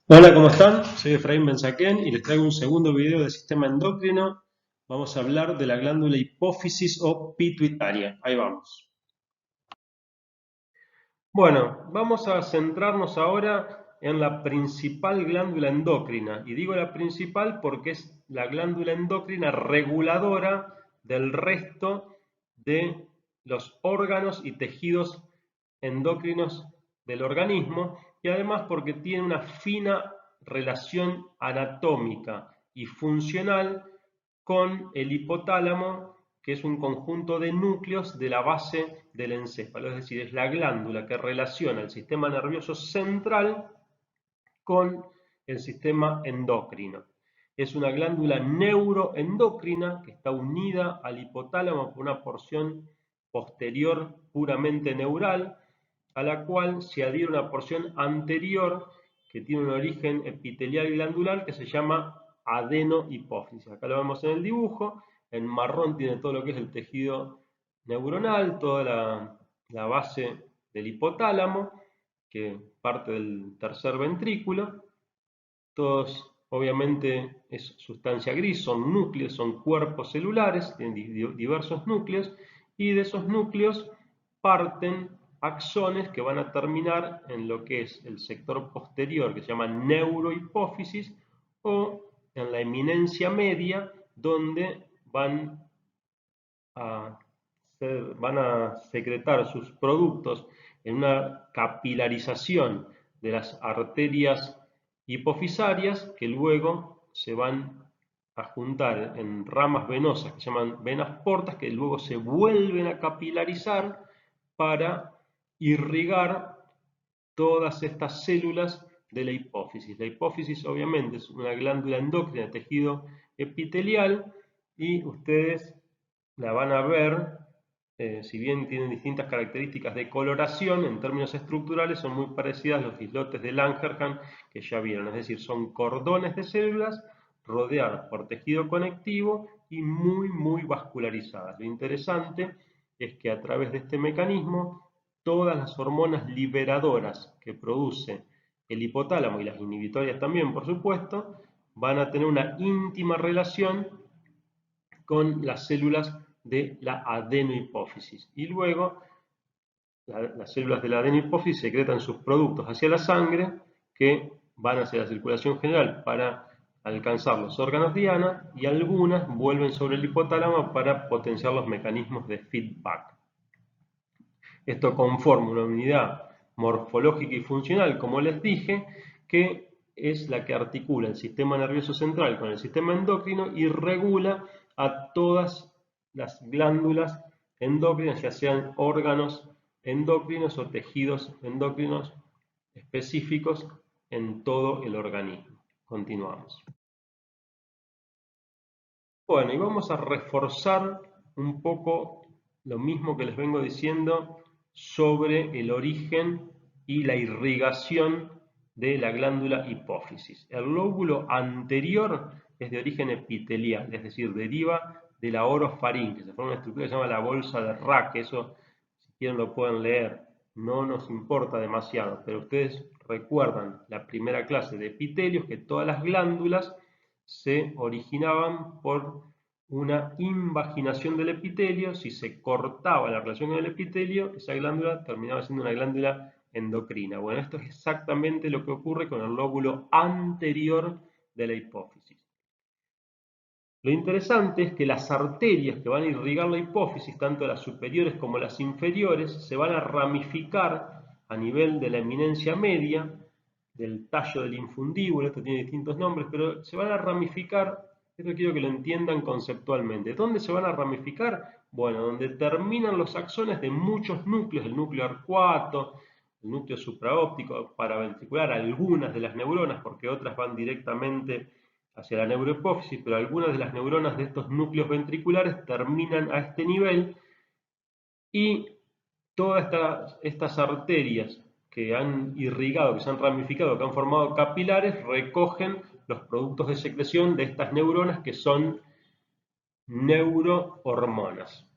Hola, ¿cómo están? Soy Efraín Benzaquén y les traigo un segundo video del sistema endocrino. Vamos a hablar de la glándula hipófisis o pituitaria. Ahí vamos. Bueno, vamos a centrarnos ahora en la principal glándula endocrina. Y digo la principal porque es la glándula endocrina reguladora del resto de los órganos y tejidos endocrinos del organismo y además porque tiene una fina relación anatómica y funcional con el hipotálamo, que es un conjunto de núcleos de la base del encéfalo, es decir, es la glándula que relaciona el sistema nervioso central con el sistema endocrino. Es una glándula neuroendocrina que está unida al hipotálamo por una porción posterior puramente neural, a la cual se adhiere una porción anterior que tiene un origen epitelial y glandular que se llama adenohipófisis. Acá lo vemos en el dibujo, en marrón tiene todo lo que es el tejido neuronal, toda la base del hipotálamo, que parte del tercer ventrículo. Todos, obviamente, es sustancia gris, son núcleos, son cuerpos celulares, tienen diversos núcleos, y de esos núcleos parten axones que van a terminar en lo que es el sector posterior, que se llama neurohipófisis, o en la eminencia media, donde a, van a secretar sus productos en una capilarización de las arterias hipofisarias que luego se van a juntar en ramas venosas que se llaman venas portas, que luego se vuelven a capilarizar para irrigar todas estas células de la hipófisis. La hipófisis obviamente es una glándula endocrina de tejido epitelial y ustedes la van a ver, si bien tienen distintas características de coloración, en términos estructurales son muy parecidas a los islotes de Langerhans que ya vieron, es decir, son cordones de células rodeadas por tejido conectivo y muy vascularizadas. Lo interesante es que a través de este mecanismo todas las hormonas liberadoras que produce el hipotálamo y las inhibitorias también, por supuesto, van a tener una íntima relación con las células de la adenohipófisis. Y luego las células de la adenohipófisis secretan sus productos hacia la sangre que van hacia la circulación general para alcanzar los órganos diana y algunas vuelven sobre el hipotálamo para potenciar los mecanismos de feedback. Esto conforma una unidad morfológica y funcional, como les dije, que es la que articula el sistema nervioso central con el sistema endocrino y regula a todas las glándulas endocrinas, ya sean órganos endocrinos o tejidos endocrinos específicos en todo el organismo. Continuamos. Bueno, y vamos a reforzar un poco lo mismo que les vengo diciendo sobre el origen y la irrigación de la glándula hipófisis. El lóbulo anterior es de origen epitelial, es decir, deriva de la orofaringe, se forma una estructura que se llama la bolsa de Rack, eso si quieren lo pueden leer, no nos importa demasiado, pero ustedes recuerdan la primera clase de epitelios, que todas las glándulas se originaban por una invaginación del epitelio. Si se cortaba la relación con el epitelio, esa glándula terminaba siendo una glándula endocrina. Bueno, esto es exactamente lo que ocurre con el lóbulo anterior de la hipófisis. Lo interesante es que las arterias que van a irrigar la hipófisis, tanto las superiores como las inferiores, se van a ramificar a nivel de la eminencia media, del tallo del infundíbulo. Esto tiene distintos nombres, pero se van a ramificar, esto quiero que lo entiendan conceptualmente. ¿Dónde se van a ramificar? Bueno, donde terminan los axones de muchos núcleos, el núcleo arcuato, el núcleo supraóptico, paraventricular, algunas de las neuronas, porque otras van directamente hacia la neurohipófisis, pero algunas de las neuronas de estos núcleos ventriculares terminan a este nivel y todas estas arterias que han irrigado, que se han ramificado, que han formado capilares, recogen los productos de secreción de estas neuronas que son neurohormonas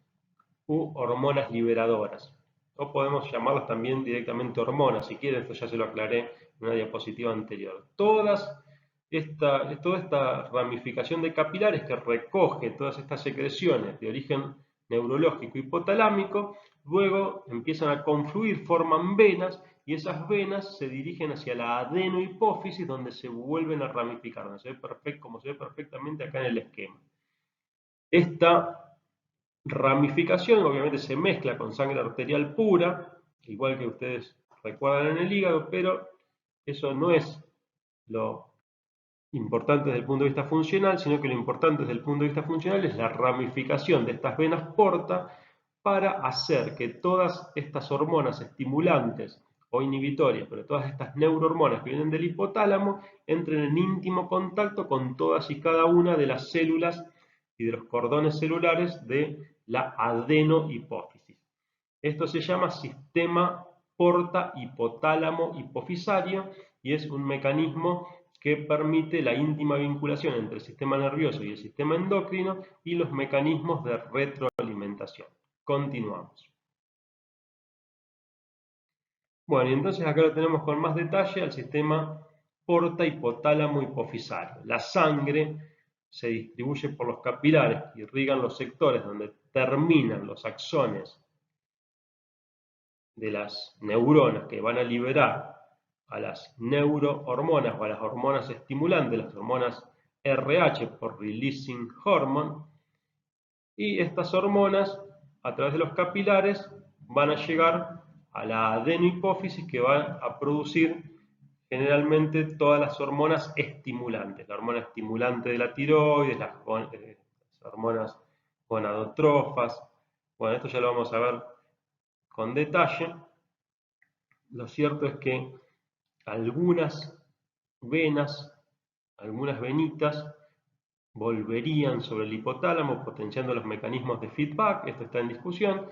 u hormonas liberadoras. o podemos llamarlas también directamente hormonas, si quieren, esto ya se lo aclaré en una diapositiva anterior. Toda esta ramificación de capilares que recoge todas estas secreciones de origen neurológico hipotalámico, luego empiezan a confluir, forman venas, y esas venas se dirigen hacia la adenohipófisis, donde se vuelven a ramificar, donde se ve como se ve perfectamente acá en el esquema. Esta ramificación obviamente se mezcla con sangre arterial pura, igual que ustedes recuerdan en el hígado, pero eso no es lo importante desde el punto de vista funcional, sino que lo importante desde el punto de vista funcional es la ramificación de estas venas porta para hacer que todas estas hormonas estimulantes o inhibitorias, pero todas estas neurohormonas que vienen del hipotálamo, entren en íntimo contacto con todas y cada una de las células y de los cordones celulares de la adenohipófisis. Esto se llama sistema porta hipotálamo hipofisario y es un mecanismo que permite la íntima vinculación entre el sistema nervioso y el sistema endocrino y los mecanismos de retroalimentación. Continuamos. Bueno, y entonces acá lo tenemos con más detalle al sistema porta hipotálamo hipofisario. La sangre se distribuye por los capilares que irrigan los sectores donde terminan los axones de las neuronas que van a liberar a las neurohormonas o a las hormonas estimulantes, las hormonas RH por Releasing Hormone, y estas hormonas a través de los capilares van a llegar a la adenohipófisis que va a producir generalmente todas las hormonas estimulantes, la hormona estimulante de la tiroides, las hormonas gonadotrofas. Bueno, esto ya lo vamos a ver con detalle. Lo cierto es que algunas venas, algunas venitas volverían sobre el hipotálamo potenciando los mecanismos de feedback, esto está en discusión,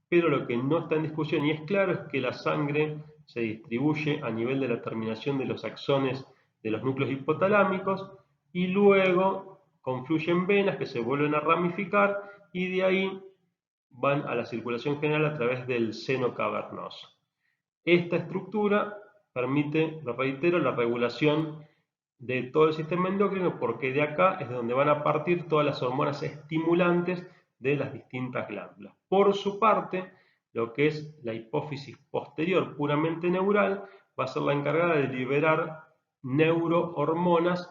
pero lo que no está en discusión y es claro es que la sangre se distribuye a nivel de la terminación de los axones de los núcleos hipotalámicos y luego confluyen venas que se vuelven a ramificar y de ahí van a la circulación general a través del seno cavernoso. Esta estructura permite, lo reitero, la regulación de todo el sistema endocrino porque de acá es de donde van a partir todas las hormonas estimulantes de las distintas glándulas. Por su parte, lo que es la hipófisis posterior puramente neural va a ser la encargada de liberar neurohormonas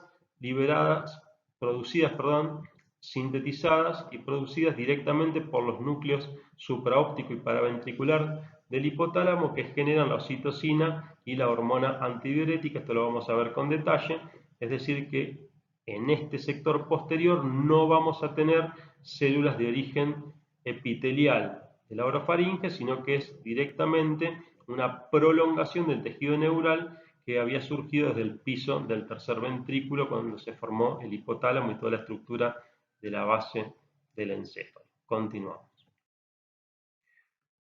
sintetizadas y producidas directamente por los núcleos supraóptico y paraventricular del hipotálamo que generan la oxitocina y la hormona antidiurética. Esto lo vamos a ver con detalle, es decir que en este sector posterior no vamos a tener células de origen epitelial de la orofaringe, sino que es directamente una prolongación del tejido neural que había surgido desde el piso del tercer ventrículo cuando se formó el hipotálamo y toda la estructura de la base del encéfalo. Continuamos.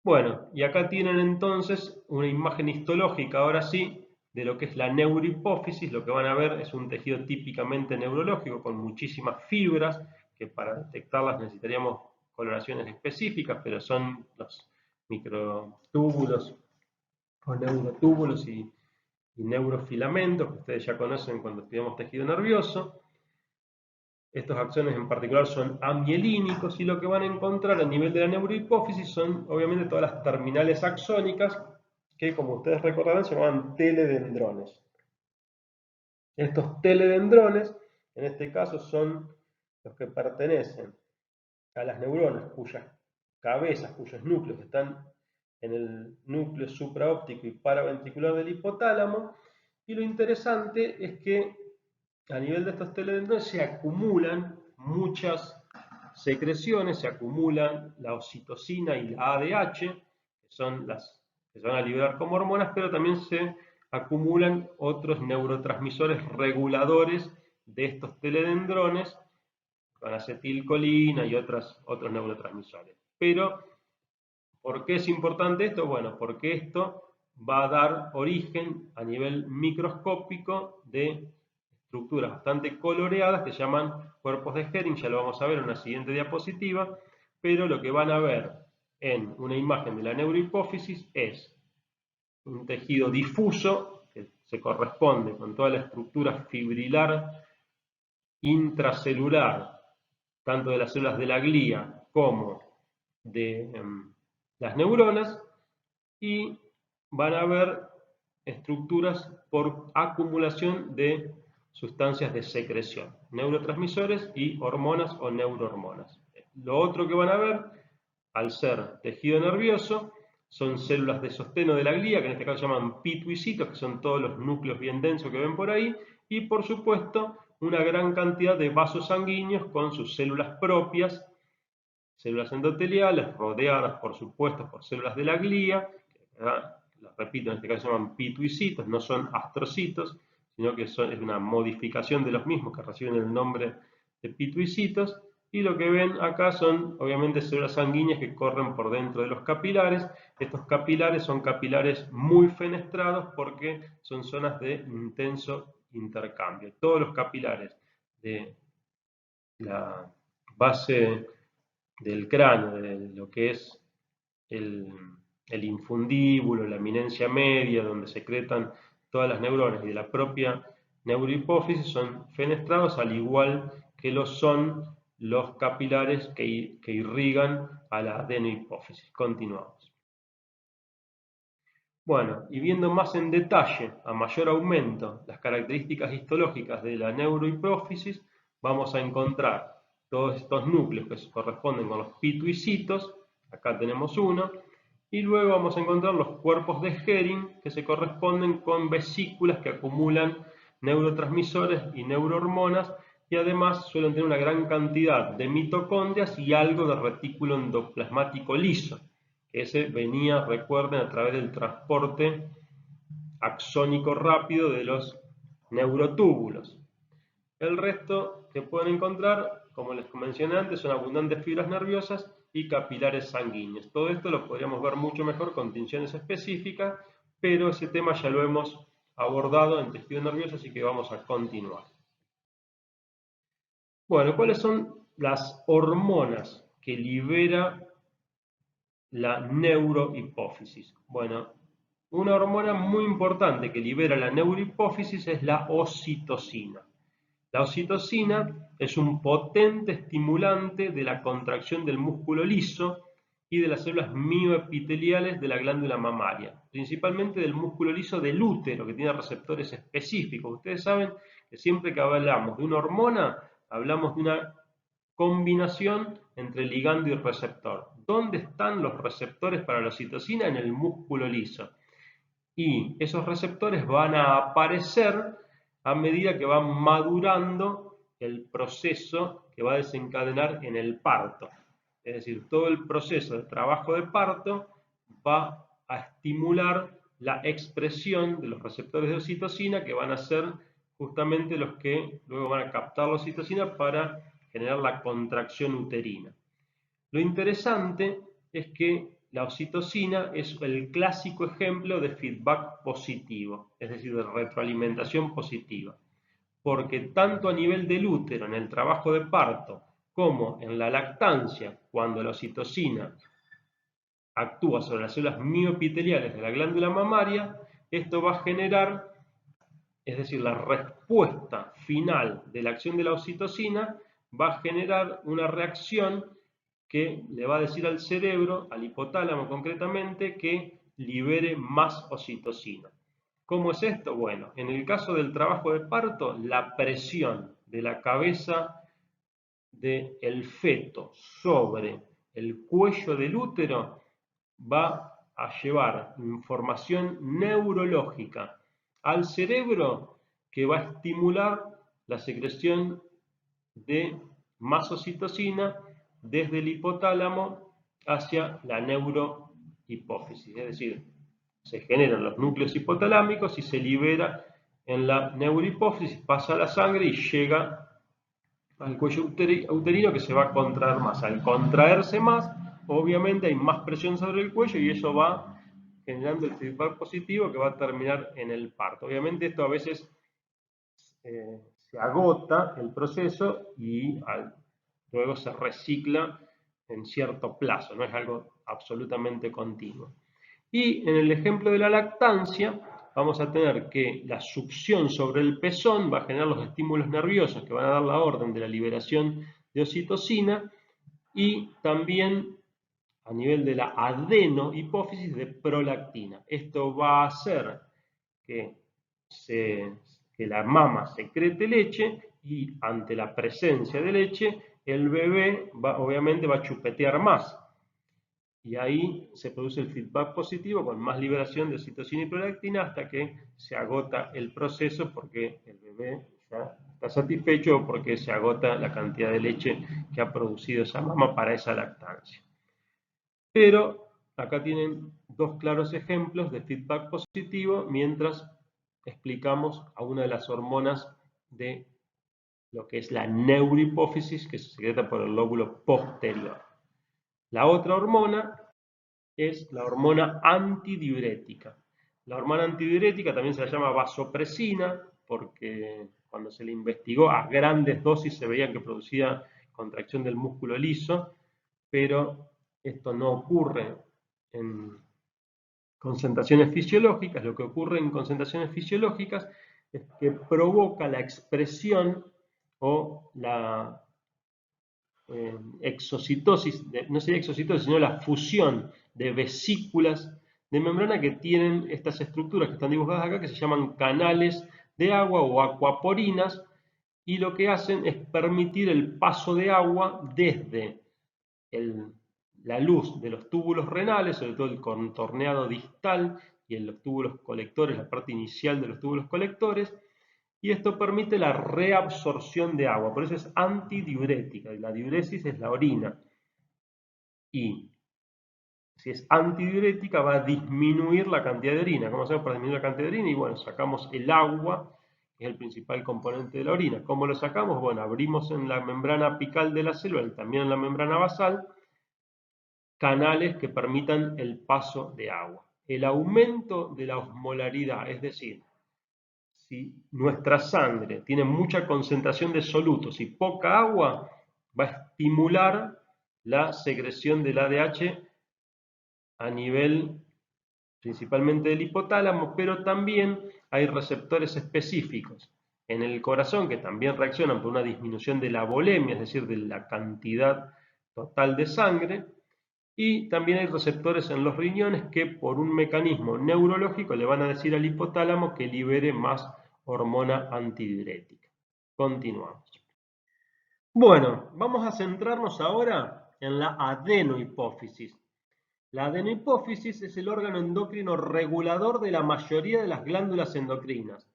Bueno, y acá tienen entonces una imagen histológica, ahora sí, de lo que es la neurohipófisis. Lo que van a ver es un tejido típicamente neurológico con muchísimas fibras, que para detectarlas necesitaríamos coloraciones específicas, pero son los microtúbulos o neurotúbulos y neurofilamentos que ustedes ya conocen cuando estudiamos tejido nervioso. Estos axones en particular son amielínicos y lo que van a encontrar a nivel de la neurohipófisis son obviamente todas las terminales axónicas que, como ustedes recordarán, se llaman teledendrones. Estos teledendrones, en este caso, son los que pertenecen a las neuronas cuyas cabezas, cuyos núcleos están en el núcleo supraóptico y paraventricular del hipotálamo. Y lo interesante es que a nivel de estos teledendrones se acumulan muchas secreciones, se acumulan la oxitocina y la ADH, que son las que se van a liberar como hormonas, pero también se acumulan otros neurotransmisores reguladores de estos teledendrones, con acetilcolina y otros neurotransmisores. Pero, ¿por qué es importante esto? Bueno, porque esto va a dar origen a nivel microscópico de estructuras bastante coloreadas que se llaman cuerpos de Hering, ya lo vamos a ver en una siguiente diapositiva, pero lo que van a ver en una imagen de la neurohipófisis es un tejido difuso que se corresponde con toda la estructura fibrilar intracelular, tanto de las células de la glía como de las neuronas, y van a haber estructuras por acumulación de sustancias de secreción, neurotransmisores y hormonas o neurohormonas. Lo otro que van a ver, al ser tejido nervioso, son células de sosteno de la glía, que en este caso se llaman pituicitos, que son todos los núcleos bien densos que ven por ahí, y por supuesto una gran cantidad de vasos sanguíneos con sus células propias, células endoteliales, rodeadas por supuesto por células de la glía, las repito, en este caso se llaman pituicitos, no son astrocitos, sino que es una modificación de los mismos que reciben el nombre de pituicitos, y lo que ven acá son obviamente células sanguíneas que corren por dentro de los capilares. Estos capilares son capilares muy fenestrados porque son zonas de intenso intercambio. Todos los capilares de la base del cráneo, de lo que es el infundíbulo, la eminencia media, donde secretan todas las neuronas y de la propia neurohipófisis, son fenestrados, al igual que lo son los capilares que irrigan a la adenohipófisis. Continuamos. Bueno, y viendo más en detalle, a mayor aumento, las características histológicas de la neurohipófisis, vamos a encontrar todos estos núcleos que se corresponden con los pituicitos, acá tenemos uno, y luego vamos a encontrar los cuerpos de Hering que se corresponden con vesículas que acumulan neurotransmisores y neurohormonas, y además suelen tener una gran cantidad de mitocondrias y algo de retículo endoplasmático liso. Ese venía, recuerden, a través del transporte axónico rápido de los neurotúbulos. El resto que pueden encontrar, como les mencioné antes, son abundantes fibras nerviosas y capilares sanguíneos. Todo esto lo podríamos ver mucho mejor con tinciones específicas, pero ese tema ya lo hemos abordado en tejido nervioso, así que vamos a continuar. Bueno, ¿cuáles son las hormonas que libera la neurohipófisis? Bueno, una hormona muy importante que libera la neurohipófisis es la oxitocina. La oxitocina es un potente estimulante de la contracción del músculo liso y de las células mioepiteliales de la glándula mamaria, principalmente del músculo liso del útero, que tiene receptores específicos. Ustedes saben que siempre que hablamos de una hormona, hablamos de una combinación entre ligando y receptor. ¿Dónde están los receptores para la oxitocina? En el músculo liso. Y esos receptores van a aparecer a medida que va madurando el proceso que va a desencadenar en el parto. Es decir, todo el proceso de trabajo de parto va a estimular la expresión de los receptores de oxitocina, que van a ser justamente los que luego van a captar la oxitocina para generar la contracción uterina. Lo interesante es que la oxitocina es el clásico ejemplo de feedback positivo, es decir, de retroalimentación positiva, porque tanto a nivel del útero, en el trabajo de parto, como en la lactancia, cuando la oxitocina actúa sobre las células mioepiteliales de la glándula mamaria, esto va a generar, es decir, la respuesta final de la acción de la oxitocina va a generar una reacción que le va a decir al cerebro, al hipotálamo concretamente, que libere más oxitocina. ¿Cómo es esto? Bueno, en el caso del trabajo de parto, la presión de la cabeza del feto sobre el cuello del útero va a llevar información neurológica al cerebro que va a estimular la secreción de más oxitocina desde el hipotálamo hacia la neurohipófisis. Es decir, se generan los núcleos hipotalámicos y se libera en la neurohipófisis, pasa a la sangre y llega al cuello uterino, que se va a contraer más. Al contraerse más, obviamente hay más presión sobre el cuello y eso va generando el feedback positivo que va a terminar en el parto. Obviamente esto a veces se agota el proceso y luego se recicla en cierto plazo, no es algo absolutamente continuo. Y en el ejemplo de la lactancia, vamos a tener que la succión sobre el pezón va a generar los estímulos nerviosos que van a dar la orden de la liberación de oxitocina y también a nivel de la adenohipófisis de prolactina. Esto va a hacer que, que la mama secrete leche y ante la presencia de leche el bebé obviamente va a chupetear más. Y ahí se produce el feedback positivo con más liberación de oxitocina y prolactina hasta que se agota el proceso porque el bebé ya está satisfecho o porque se agota la cantidad de leche que ha producido esa mama para esa lactancia. Pero acá tienen dos claros ejemplos de feedback positivo mientras explicamos a una de las hormonas de lo que es la neurohipófisis que se secreta por el lóbulo posterior. La otra hormona es la hormona antidiurética. La hormona antidiurética también se la llama vasopresina porque cuando se le investigó a grandes dosis se veía que producía contracción del músculo liso, pero esto no ocurre en concentraciones fisiológicas. Lo que ocurre en concentraciones fisiológicas es que provoca la expresión o la exocitosis, no sería exocitosis, sino la fusión de vesículas de membrana que tienen estas estructuras que están dibujadas acá, que se llaman canales de agua o acuaporinas, y lo que hacen es permitir el paso de agua desde la luz de los túbulos renales, sobre todo el contorneado distal y en los túbulos colectores, la parte inicial de los túbulos colectores, y esto permite la reabsorción de agua, por eso es antidiurética, y la diuresis es la orina. Y si es antidiurética va a disminuir la cantidad de orina. ¿Cómo hacemos para disminuir la cantidad de orina? Y bueno, sacamos el agua, que es el principal componente de la orina. ¿Cómo lo sacamos? Bueno, abrimos en la membrana apical de la célula y también en la membrana basal canales que permitan el paso de agua. El aumento de la osmolaridad, es decir, si nuestra sangre tiene mucha concentración de solutos y poca agua, va a estimular la secreción del ADH a nivel principalmente del hipotálamo, pero también hay receptores específicos en el corazón que también reaccionan por una disminución de la volemia, es decir, de la cantidad total de sangre, y también hay receptores en los riñones que por un mecanismo neurológico le van a decir al hipotálamo que libere más hormona antidiurética. Continuamos. Bueno, vamos a centrarnos ahora en la adenohipófisis. La adenohipófisis es el órgano endocrino regulador de la mayoría de las glándulas endocrinas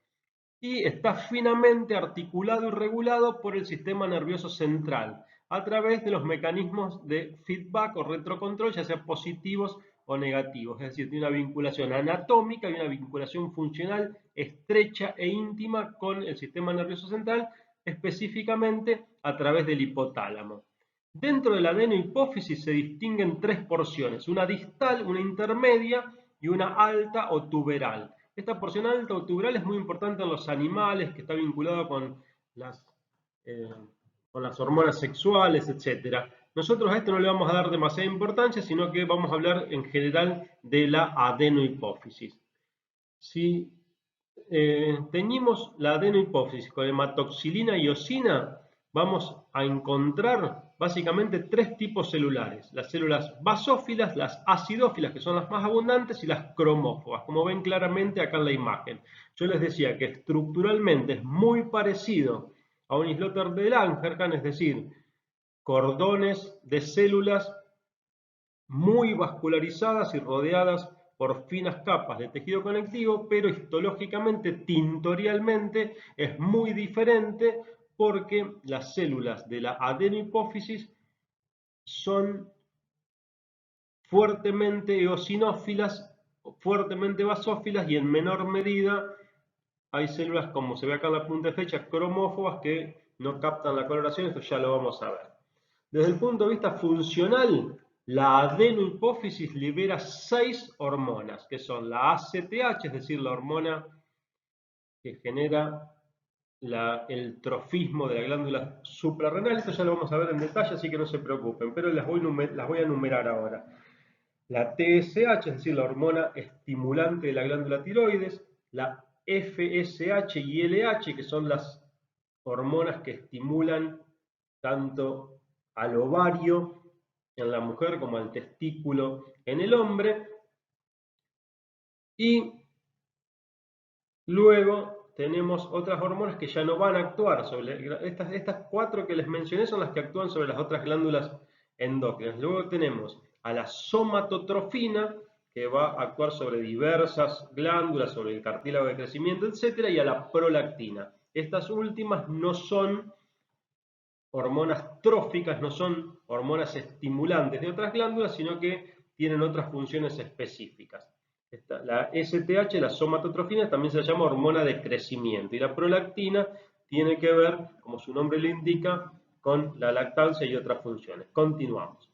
y está finamente articulado y regulado por el sistema nervioso central a través de los mecanismos de feedback o retrocontrol, ya sean positivos o negativos. Es decir, tiene una vinculación anatómica y una vinculación funcional estrecha e íntima con el sistema nervioso central, específicamente a través del hipotálamo. Dentro de la adenohipófisis se distinguen tres porciones, una distal, una intermedia y una alta o tuberal. Esta porción alta o tuberal es muy importante en los animales, que está vinculado con las hormonas sexuales, etc. Nosotros a esto no le vamos a dar demasiada importancia, sino que vamos a hablar en general de la adenohipófisis. Si teñimos la adenohipófisis con hematoxilina y eosina, vamos a encontrar básicamente tres tipos celulares: las células basófilas, las acidófilas, que son las más abundantes, y las cromófobas, como ven claramente acá en la imagen. Yo les decía que estructuralmente es muy parecido a un islote de Langerhans, es decir, cordones de células muy vascularizadas y rodeadas por finas capas de tejido conectivo, pero histológicamente, tintorialmente, es muy diferente porque las células de la adenohipófisis son fuertemente eosinófilas, fuertemente basófilas, y en menor medida hay células, como se ve acá en la punta de flecha, cromófobas, que no captan la coloración. Esto ya lo vamos a ver. Desde el punto de vista funcional, la adenohipófisis libera 6 hormonas, que son la ACTH, es decir, la hormona que genera el trofismo de la glándula suprarrenal. Esto ya lo vamos a ver en detalle, así que no se preocupen, pero las voy a enumerar ahora. la TSH, es decir, la hormona estimulante de la glándula tiroides, la FSH y LH, que son las hormonas que estimulan tanto al ovario en la mujer como al testículo en el hombre. Y luego tenemos otras hormonas que ya no van a actuar sobre estas cuatro que les mencioné, son las que actúan sobre las otras glándulas endócrinas. Luego tenemos a la somatotrofina, que va a actuar sobre diversas glándulas, sobre el cartílago de crecimiento, etc. Y a la prolactina. Estas últimas no son hormonas tróficas, no son hormonas estimulantes de otras glándulas, sino que tienen otras funciones específicas. La STH, la somatotrofina, también se llama hormona de crecimiento, y la prolactina tiene que ver, como su nombre lo indica, con la lactancia y otras funciones. Continuamos.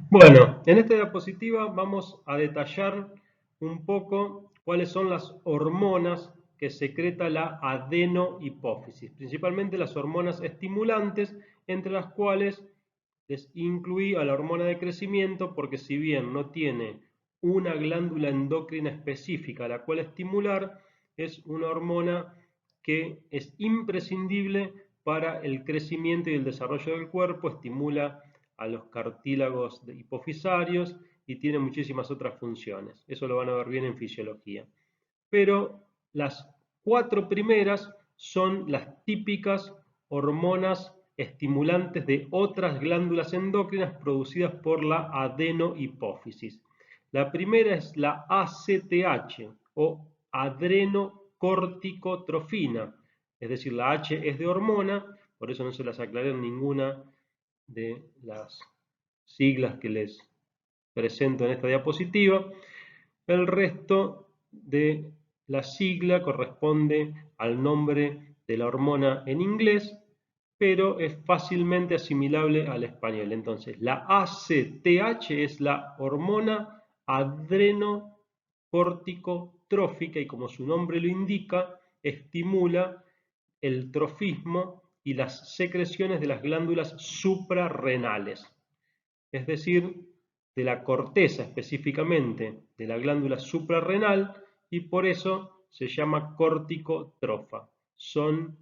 Bueno, en esta diapositiva vamos a detallar un poco cuáles son las hormonas que secreta la adenohipófisis, principalmente las hormonas estimulantes, entre las cuales les incluí a la hormona de crecimiento, porque si bien no tiene una glándula endocrina específica a la cual estimular, es una hormona que es imprescindible para el crecimiento y el desarrollo del cuerpo, estimula a los cartílagos hipofisarios y tiene muchísimas otras funciones. Eso lo van a ver bien en fisiología. Pero las cuatro primeras son las típicas hormonas estimulantes de otras glándulas endócrinas producidas por la adenohipófisis. La primera es la ACTH o adrenocorticotrofina, es decir, la H es de hormona, por eso no se las aclaré en ninguna de las siglas que les presento en esta diapositiva. El resto de la sigla corresponde al nombre de la hormona en inglés, pero es fácilmente asimilable al español. Entonces, la ACTH es la hormona adrenocorticotrófica y, como su nombre lo indica, estimula el trofismo y las secreciones de las glándulas suprarrenales, es decir, de la corteza específicamente de la glándula suprarrenal, y por eso se llama corticotrofa. Son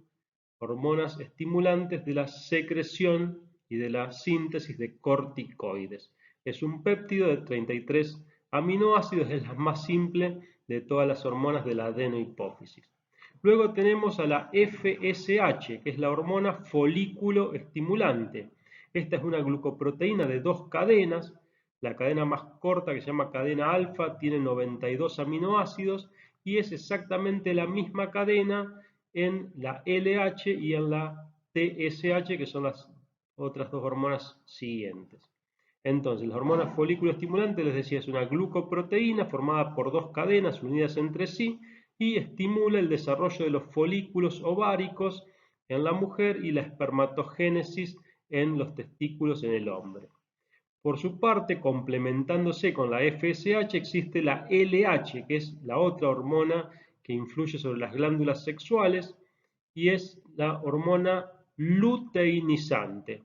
hormonas estimulantes de la secreción y de la síntesis de corticoides. Es un péptido de 33 aminoácidos, es la más simple de todas las hormonas de la adenohipófisis. Luego tenemos a la FSH, que es la hormona folículo estimulante. Esta es una glucoproteína de 2 cadenas. La cadena más corta, que se llama cadena alfa, tiene 92 aminoácidos y es exactamente la misma cadena en la LH y en la TSH, que son las otras dos hormonas siguientes. Entonces, la hormona folículo estimulante, les decía, es una glucoproteína formada por 2 cadenas unidas entre sí y estimula el desarrollo de los folículos ováricos en la mujer y la espermatogénesis en los testículos en el hombre. Por su parte, complementándose con la FSH, existe la LH, que es la otra hormona que influye sobre las glándulas sexuales y es la hormona luteinizante.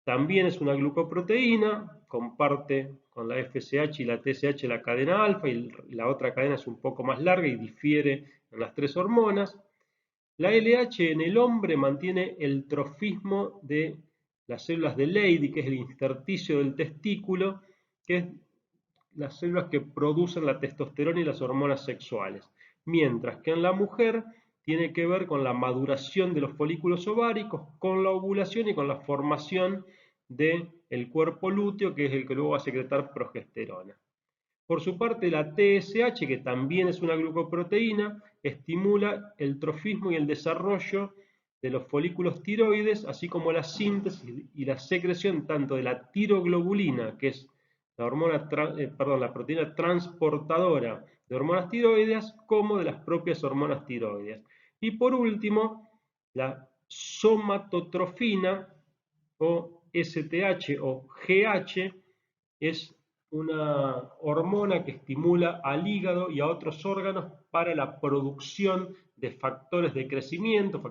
También es una glucoproteína, comparte con la FSH y la TSH la cadena alfa y la otra cadena es un poco más larga y difiere en las tres hormonas. La LH en el hombre mantiene el trofismo de las células de Leydig, que es el intersticio del testículo, que es las células que producen la testosterona y las hormonas sexuales. Mientras que en la mujer tiene que ver con la maduración de los folículos ováricos, con la ovulación y con la formación del cuerpo lúteo, que es el que luego va a secretar progesterona. Por su parte, la TSH, que también es una glucoproteína, estimula el trofismo y el desarrollo de los folículos tiroides, así como la síntesis y la secreción tanto de la tiroglobulina, que es la proteína transportadora de hormonas tiroideas, como de las propias hormonas tiroideas. Y por último, la somatotrofina, o STH o GH, es una hormona que estimula al hígado y a otros órganos para la producción de factores de crecimiento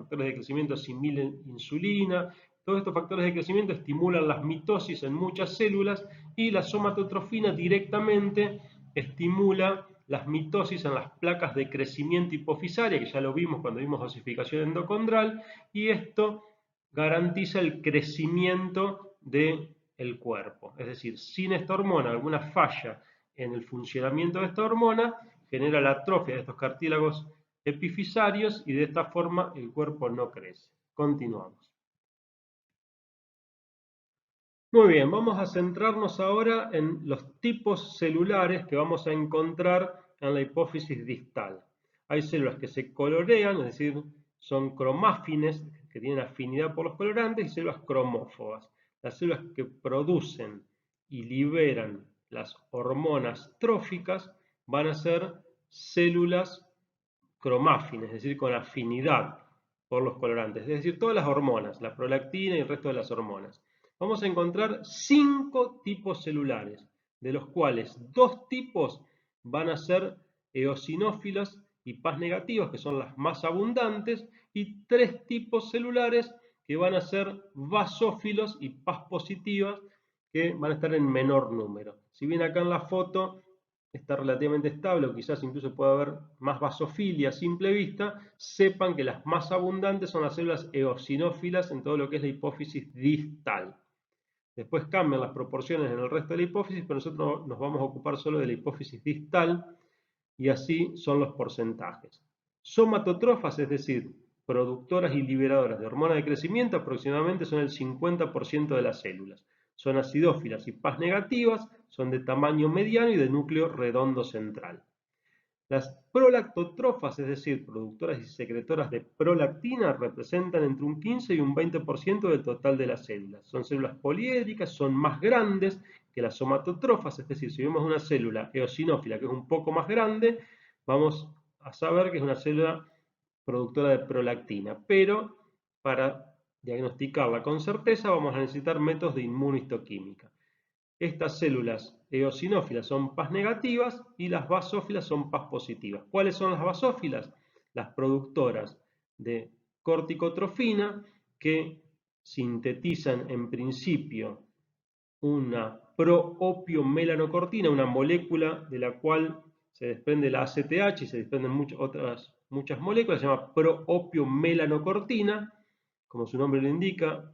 asimilan insulina, todos estos factores de crecimiento estimulan las mitosis en muchas células y la somatotrofina directamente estimula las mitosis en las placas de crecimiento hipofisaria, que ya lo vimos cuando vimos osificación endocondral, y esto garantiza el crecimiento del cuerpo. Es decir, sin esta hormona, alguna falla en el funcionamiento de esta hormona genera la atrofia de estos cartílagos epifisarios y de esta forma el cuerpo no crece. Continuamos. Muy bien, vamos a centrarnos ahora en los tipos celulares que vamos a encontrar en la hipófisis distal. Hay células que se colorean, es decir, son cromáfines, que tienen afinidad por los colorantes, y células cromófobas. Las células que producen y liberan las hormonas tróficas van a ser células cromáfines, es decir, con afinidad por los colorantes, es decir, todas las hormonas, la prolactina y el resto de las hormonas. Vamos a encontrar 5 tipos celulares, de los cuales 2 tipos van a ser eosinófilas y Paz negativas, que son las más abundantes, y 3 tipos celulares que van a ser basófilos y Paz positivas, que van a estar en menor número. Si bien acá en la foto está relativamente estable, o quizás incluso pueda haber más basofilia a simple vista, sepan que las más abundantes son las células eosinófilas en todo lo que es la hipófisis distal. Después cambian las proporciones en el resto de la hipófisis, pero nosotros nos vamos a ocupar solo de la hipófisis distal, y así son los porcentajes. Somatotrofas, es decir, productoras y liberadoras de hormona de crecimiento, aproximadamente son el 50% de las células. Son acidófilas y Paz negativas, son de tamaño mediano y de núcleo redondo central. Las prolactotrofas, es decir, productoras y secretoras de prolactina, representan entre un 15 y un 20% del total de las células. Son células poliédricas, son más grandes que las somatotrofas, es decir, si vemos una célula eosinófila que es un poco más grande, vamos a saber que es una célula productora de prolactina, pero para diagnosticarla con certeza vamos a necesitar métodos de inmunohistoquímica. Estas células eosinófilas son Paz negativas y las basófilas son Paz positivas. ¿Cuáles son las basófilas? Las productoras de corticotrofina, que sintetizan en principio una proopiomelanocortina, una molécula de la cual se desprende la ACTH y se desprenden muchas moléculas, se llama proopiomelanocortina, como su nombre lo indica,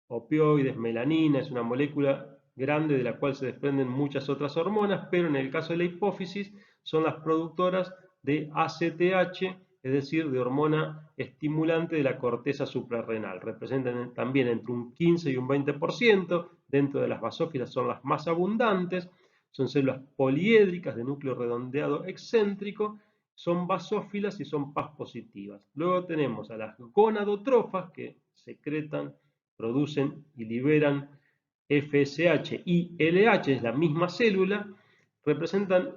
opioides, melanina, es una molécula grande de la cual se desprenden muchas otras hormonas, pero en el caso de la hipófisis son las productoras de ACTH, es decir, de hormona estimulante de la corteza suprarrenal. Representan también entre un 15 y un 20%, dentro de las basófilas son las más abundantes, son células poliédricas de núcleo redondeado excéntrico, son basófilas y son Paz positivas. Luego tenemos a las gonadotrofas, que secretan, producen y liberan FSH y LH, es la misma célula, representan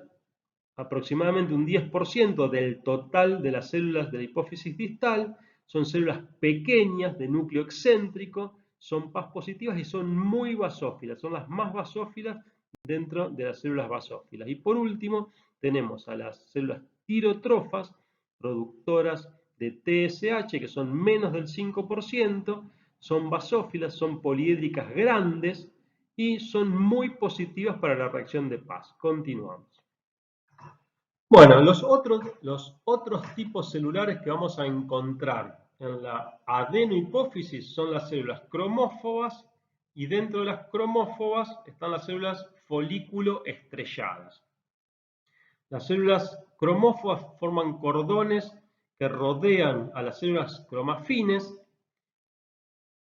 aproximadamente un 10% del total de las células de la hipófisis distal, son células pequeñas de núcleo excéntrico, son Paz positivas y son muy basófilas, son las más basófilas dentro de las células basófilas. Y por último tenemos a las células tirotrofas, productoras de TSH, que son menos del 5%, son basófilas, son poliédricas grandes y son muy positivas para la reacción de Paz. Continuamos. Bueno, los otros tipos celulares que vamos a encontrar en la adenohipófisis son las células cromófobas, y dentro de las cromófobas están las células folículo estrelladas. Las células cromófobas forman cordones que rodean a las células cromafines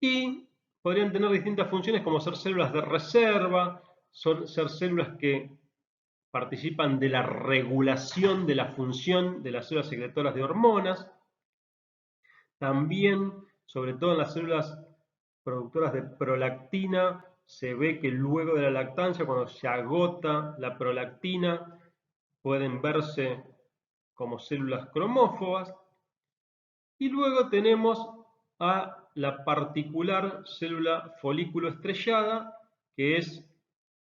y podrían tener distintas funciones, como ser células de reserva, ser células que participan de la regulación de la función de las células secretoras de hormonas. También, sobre todo en las células productoras de prolactina, se ve que luego de la lactancia, cuando se agota la prolactina, pueden verse como células cromófobas. Y luego tenemos a la particular célula folículo estrellada, que es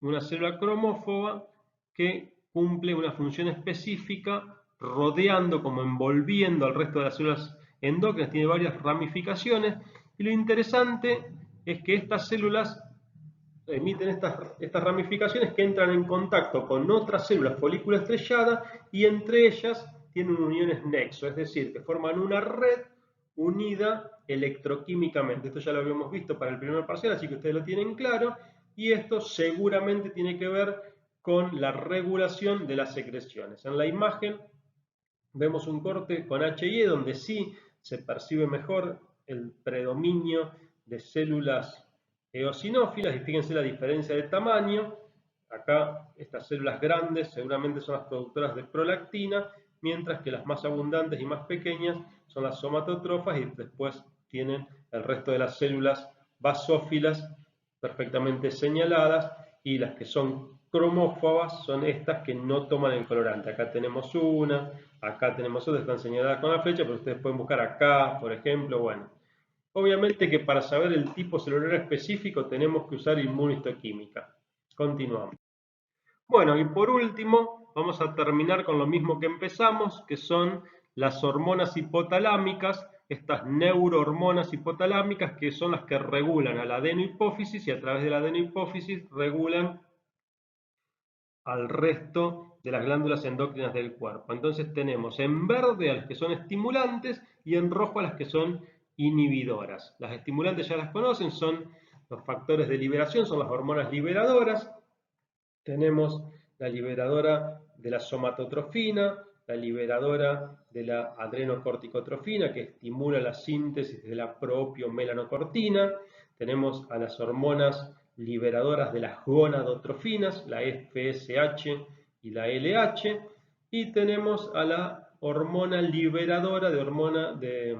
una célula cromófoba que cumple una función específica rodeando, como envolviendo al resto de las células endócrinas, tiene varias ramificaciones, Y lo interesante es que estas células emiten estas ramificaciones que entran en contacto con otras células folículo estrellada y entre ellas tienen uniones nexo, es decir, que forman una red unida electroquímicamente. Esto ya lo habíamos visto para el primer parcial, así que ustedes lo tienen claro, y esto seguramente tiene que ver con la regulación de las secreciones. En la imagen vemos un corte con H y E donde sí se percibe mejor el predominio de células eosinófilas, y fíjense la diferencia de tamaño. Acá estas células grandes seguramente son las productoras de prolactina, mientras que las más abundantes y más pequeñas son las somatotrofas, y después tienen el resto de las células basófilas perfectamente señaladas, y las que son cromófobas son estas que no toman el colorante. Acá tenemos una, acá tenemos otra, están señaladas con la flecha, pero ustedes pueden buscar acá, por ejemplo. Bueno, obviamente que para saber el tipo celular específico tenemos que usar inmunohistoquímica. Continuamos. Bueno, y por último, vamos a terminar con lo mismo que empezamos, que son las hormonas hipotalámicas, estas neurohormonas hipotalámicas, que son las que regulan a la adenohipófisis, y a través de la adenohipófisis regulan al resto de las glándulas endocrinas del cuerpo. Entonces tenemos en verde a las que son estimulantes y en rojo a las que son inhibidoras. Las estimulantes ya las conocen, son los factores de liberación, son las hormonas liberadoras. Tenemos la liberadora de la somatotrofina, la liberadora de la adrenocorticotrofina, que estimula la síntesis de la proopiomelanocortina. Tenemos a las hormonas liberadoras de las gonadotrofinas, la FSH y la LH. Y tenemos a la hormona liberadora de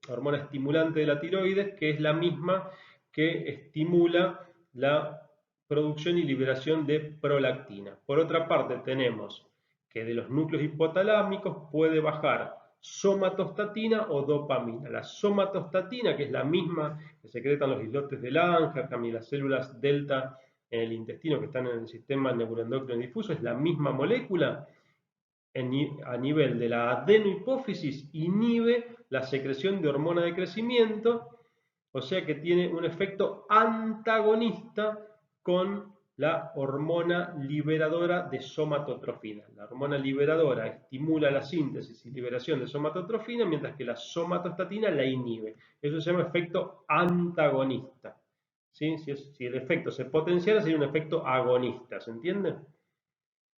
hormona estimulante de la tiroides, que es la misma que estimula la producción y liberación de prolactina. Por otra parte, tenemos que de los núcleos hipotalámicos puede bajar somatostatina o dopamina. La somatostatina, que es la misma que secretan los islotes de Langerhans y las células delta en el intestino que están en el sistema neuroendocrino difuso, es la misma molécula. A nivel de la adenohipófisis inhibe la secreción de hormona de crecimiento, o sea que tiene un efecto antagonista con la hormona liberadora de somatotrofina. La hormona liberadora estimula la síntesis y liberación de somatotrofina, mientras que la somatostatina la inhibe. Eso se llama efecto antagonista. ¿Sí? Si el efecto se potenciara, sería un efecto agonista. ¿Se entiende?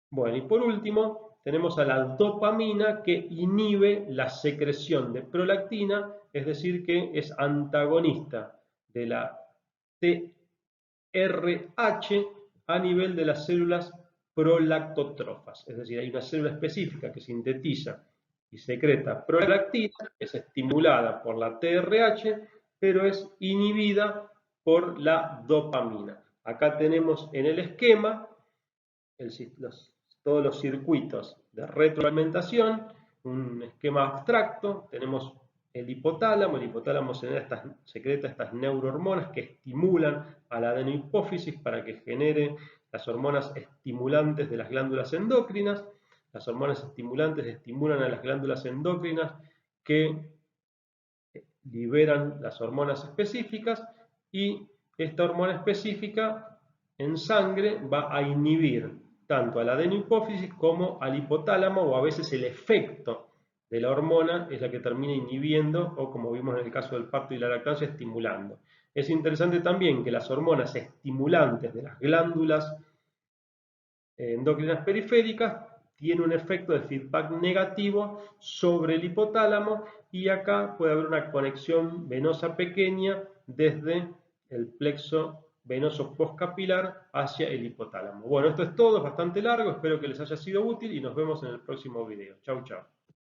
Bueno, y por último, tenemos a la dopamina, que inhibe la secreción de prolactina, es decir, que es antagonista de la TRH a nivel de las células prolactotrofas. Es decir, hay una célula específica que sintetiza y secreta prolactina, es estimulada por la TRH, pero es inhibida por la dopamina. Acá tenemos en el esquema todos los circuitos de retroalimentación, un esquema abstracto. Tenemos el hipotálamo secreta estas neurohormonas que estimulan a la adenohipófisis para que genere las hormonas estimulantes de las glándulas endocrinas. Las hormonas estimulantes estimulan a las glándulas endocrinas que liberan las hormonas específicas, y esta hormona específica en sangre va a inhibir tanto a la adenohipófisis como al hipotálamo, o a veces el efecto de la hormona es la que termina inhibiendo, o como vimos en el caso del parto y la lactancia, estimulando. Es interesante también que las hormonas estimulantes de las glándulas endocrinas periféricas tienen un efecto de feedback negativo sobre el hipotálamo, y acá puede haber una conexión venosa pequeña desde el plexo venoso postcapilar hacia el hipotálamo. Bueno, esto es todo, es bastante largo, espero que les haya sido útil y nos vemos en el próximo video. Chau, chau.